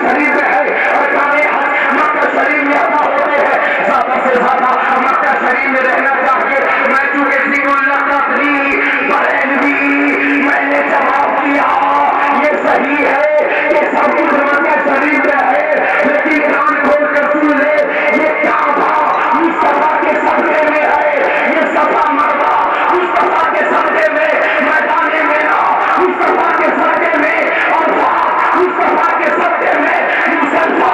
शरीफ में है। और जाने मक्का शरीफ में अदा होते हैं, ज्यादा से ज्यादा मक्का शरीफ में रहना चाहिए। मैं चूंकि जिक्रुल्लाह तबली बरेलवी, मैंने जवाब दिया ये सही है कि सब कुछ मक्का शरीफ में है, लेकिन कान खोल कर सुन ले, ये काबा मुस्तफा के सदके में है, ये सफा मरवा मुस्तफा के सदके में, मैदाने मेरा मुस्तफा के सदके में, और मुस्तफा के सदके में, मुस्तफा